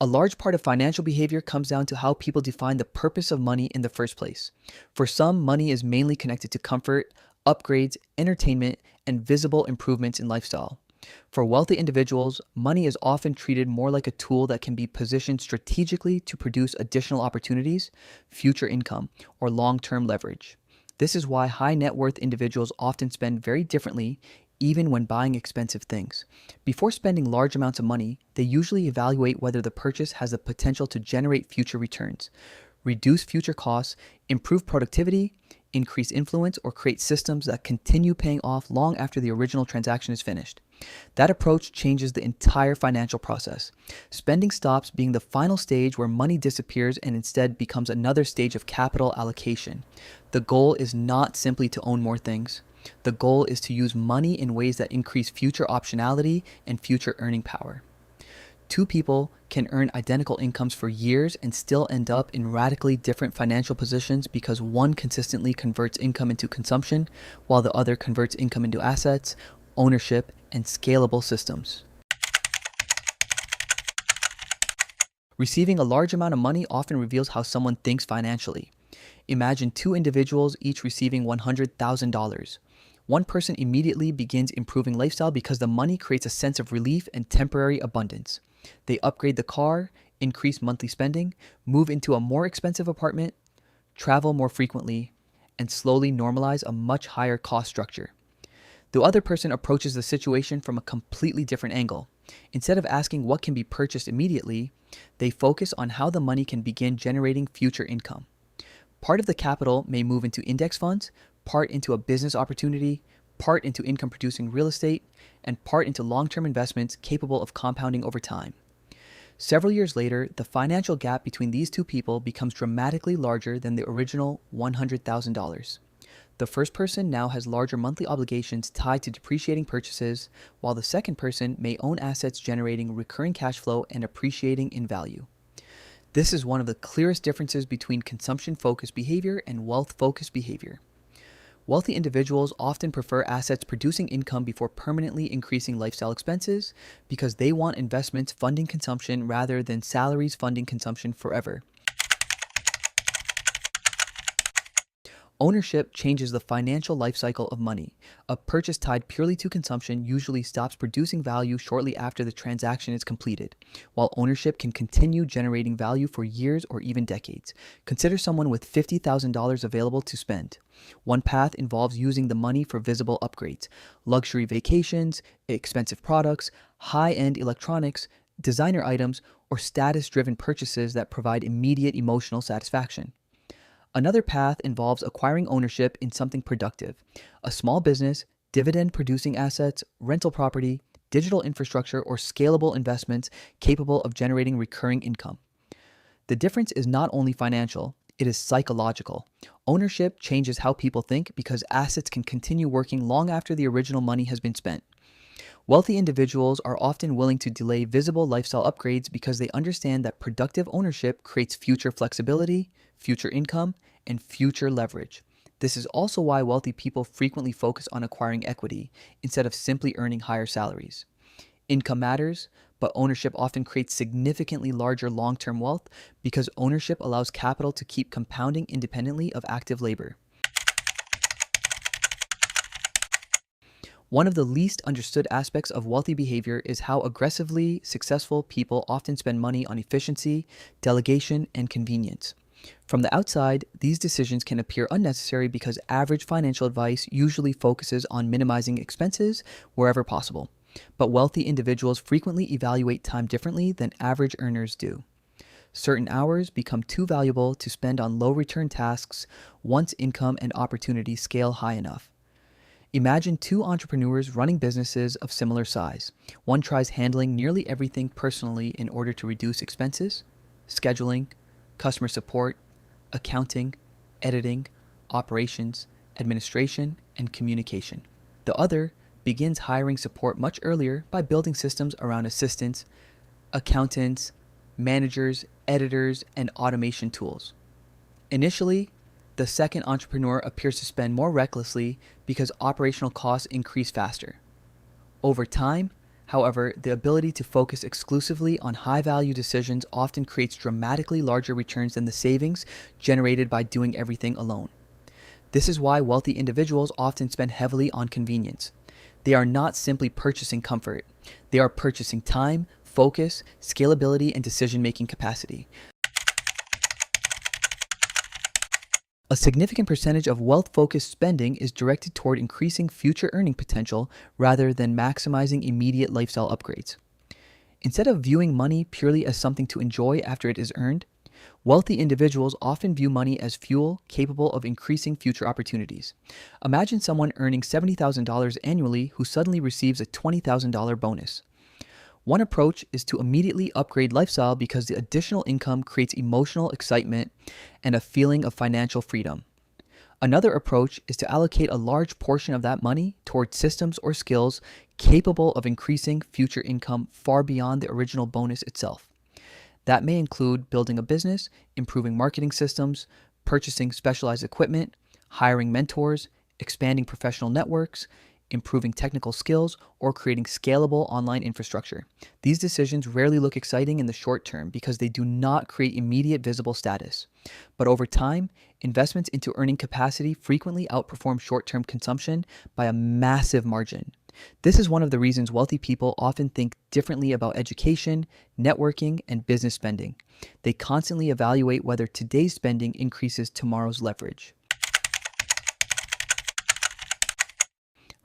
A large part of financial behavior comes down to how people define the purpose of money in the first place. For some, money is mainly connected to comfort, upgrades, entertainment, and visible improvements in lifestyle. For wealthy individuals, money is often treated more like a tool that can be positioned strategically to produce additional opportunities, future income, or long term leverage. This is why high net worth individuals often spend very differently, even when buying expensive things. Before spending large amounts of money, they usually evaluate whether the purchase has the potential to generate future returns, reduce future costs, improve productivity, increase influence, or create systems that continue paying off long after the original transaction is finished. That approach changes the entire financial process. Spending stops being the final stage where money disappears and instead becomes another stage of capital allocation. The goal is not simply to own more things. The goal is to use money in ways that increase future optionality and future earning power. Two people can earn identical incomes for years and still end up in radically different financial positions because one consistently converts income into consumption, while the other converts income into assets, ownership, and scalable systems. Receiving a large amount of money often reveals how someone thinks financially. Imagine two individuals each receiving $100,000. One person immediately begins improving lifestyle because the money creates a sense of relief and temporary abundance. They upgrade the car, increase monthly spending, move into a more expensive apartment, travel more frequently, and slowly normalize a much higher cost structure. The other person approaches the situation from a completely different angle. Instead of asking what can be purchased immediately, they focus on how the money can begin generating future income. Part of the capital may move into index funds, part into a business opportunity, part into income-producing real estate, and part into long-term investments capable of compounding over time. Several years later, the financial gap between these two people becomes dramatically larger than the original $100,000. The first person now has larger monthly obligations tied to depreciating purchases, while the second person may own assets generating recurring cash flow and appreciating in value. This is one of the clearest differences between consumption-focused behavior and wealth-focused behavior. Wealthy individuals often prefer assets producing income before permanently increasing lifestyle expenses because they want investments funding consumption rather than salaries funding consumption forever. Ownership changes the financial life cycle of money. A purchase tied purely to consumption usually stops producing value shortly after the transaction is completed, while ownership can continue generating value for years or even decades. Consider someone with $50,000 available to spend. One path involves using the money for visible upgrades, luxury vacations, expensive products, high-end electronics, designer items, or status-driven purchases that provide immediate emotional satisfaction. Another path involves acquiring ownership in something productive, a small business, dividend-producing assets, rental property, digital infrastructure, or scalable investments capable of generating recurring income. The difference is not only financial, it is psychological. Ownership changes how people think because assets can continue working long after the original money has been spent. Wealthy individuals are often willing to delay visible lifestyle upgrades because they understand that productive ownership creates future flexibility, future income, and future leverage. This is also why wealthy people frequently focus on acquiring equity instead of simply earning higher salaries. Income matters, but ownership often creates significantly larger long-term wealth because ownership allows capital to keep compounding independently of active labor. One of the least understood aspects of wealthy behavior is how aggressively successful people often spend money on efficiency, delegation, and convenience. From the outside, these decisions can appear unnecessary because average financial advice usually focuses on minimizing expenses wherever possible. But wealthy individuals frequently evaluate time differently than average earners do. Certain hours become too valuable to spend on low-return tasks once income and opportunity scale high enough. Imagine two entrepreneurs running businesses of similar size. One tries handling nearly everything personally in order to reduce expenses, scheduling, customer support, accounting, editing, operations, administration, and communication. The other begins hiring support much earlier by building systems around assistants, accountants, managers, editors, and automation tools. Initially, the second entrepreneur appears to spend more recklessly because operational costs increase faster. Over time, However, the ability to focus exclusively on high-value decisions often creates dramatically larger returns than the savings generated by doing everything alone. This is why wealthy individuals often spend heavily on convenience. They are not simply purchasing comfort. They are purchasing time, focus, scalability, and decision-making capacity. A significant percentage of wealth-focused spending is directed toward increasing future earning potential rather than maximizing immediate lifestyle upgrades. Instead of viewing money purely as something to enjoy after it is earned, wealthy individuals often view money as fuel capable of increasing future opportunities. Imagine someone earning $70,000 annually who suddenly receives a $20,000 bonus. One approach is to immediately upgrade lifestyle because the additional income creates emotional excitement and a feeling of financial freedom. Another approach is to allocate a large portion of that money towards systems or skills capable of increasing future income far beyond the original bonus itself. That may include building a business, improving marketing systems, purchasing specialized equipment, hiring mentors, expanding professional networks, improving technical skills, or creating scalable online infrastructure. These decisions rarely look exciting in the short term because they do not create immediate visible status. But over time, investments into earning capacity frequently outperform short-term consumption by a massive margin. This is one of the reasons wealthy people often think differently about education, networking, and business spending. They constantly evaluate whether today's spending increases tomorrow's leverage.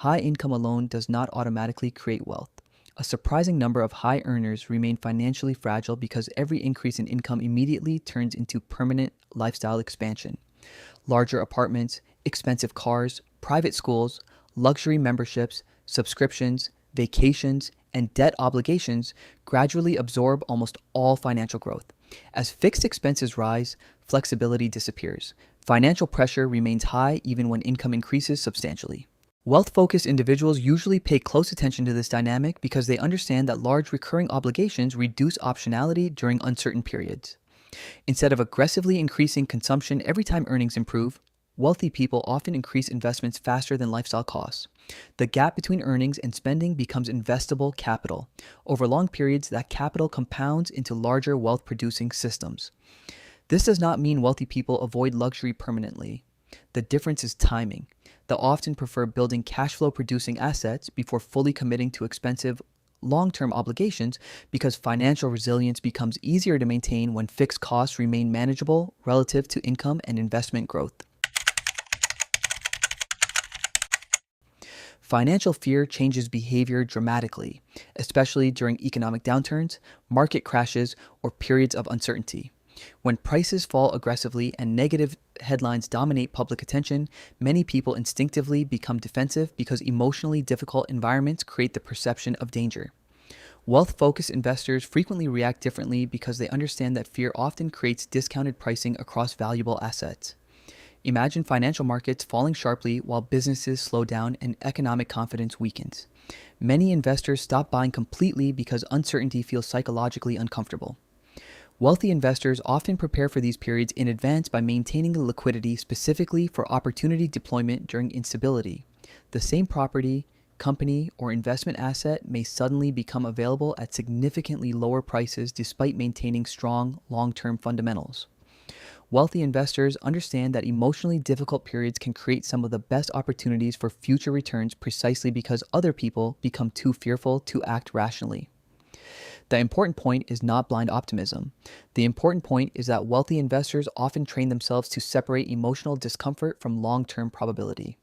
High income alone does not automatically create wealth. A surprising number of high earners remain financially fragile because every increase in income immediately turns into permanent lifestyle expansion. Larger apartments, expensive cars, private schools, luxury memberships, subscriptions, vacations, and debt obligations gradually absorb almost all financial growth. As fixed expenses rise, flexibility disappears. Financial pressure remains high even when income increases substantially. Wealth-focused individuals usually pay close attention to this dynamic because they understand that large recurring obligations reduce optionality during uncertain periods. Instead of aggressively increasing consumption every time earnings improve, wealthy people often increase investments faster than lifestyle costs. The gap between earnings and spending becomes investable capital. Over long periods, that capital compounds into larger wealth-producing systems. This does not mean wealthy people avoid luxury permanently. The difference is timing. They'll often prefer building cash flow producing assets before fully committing to expensive long-term obligations because financial resilience becomes easier to maintain when fixed costs remain manageable relative to income and investment growth. Financial fear changes behavior dramatically, especially during economic downturns, market crashes, or periods of uncertainty. When prices fall aggressively and negative headlines dominate public attention, many people instinctively become defensive because emotionally difficult environments create the perception of danger. Wealth-focused investors frequently react differently because they understand that fear often creates discounted pricing across valuable assets. Imagine financial markets falling sharply while businesses slow down and economic confidence weakens. Many investors stop buying completely because uncertainty feels psychologically uncomfortable. Wealthy investors often prepare for these periods in advance by maintaining liquidity specifically for opportunity deployment during instability. The same property, company, or investment asset may suddenly become available at significantly lower prices despite maintaining strong long-term fundamentals. Wealthy investors understand that emotionally difficult periods can create some of the best opportunities for future returns precisely because other people become too fearful to act rationally. The important point is not blind optimism. The important point is that wealthy investors often train themselves to separate emotional discomfort from long-term probability.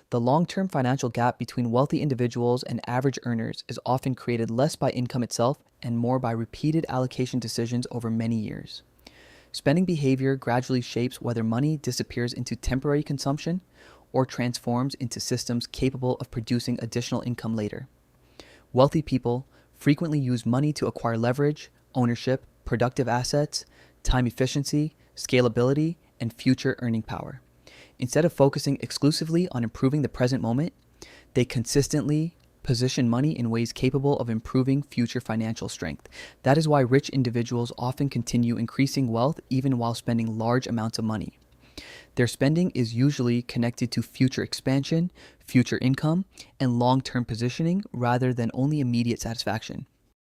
The long-term financial gap between wealthy individuals and average earners is often created less by income itself and more by repeated allocation decisions over many years. Spending behavior gradually shapes whether money disappears into temporary consumption or transforms into systems capable of producing additional income later. Wealthy people frequently use money to acquire leverage, ownership, productive assets, time efficiency, scalability, and future earning power. Instead of focusing exclusively on improving the present moment, they consistently position money in ways capable of improving future financial strength. That is why rich individuals often continue increasing wealth even while spending large amounts of money. Their spending is usually connected to future expansion, future income, and long term positioning rather than only immediate satisfaction.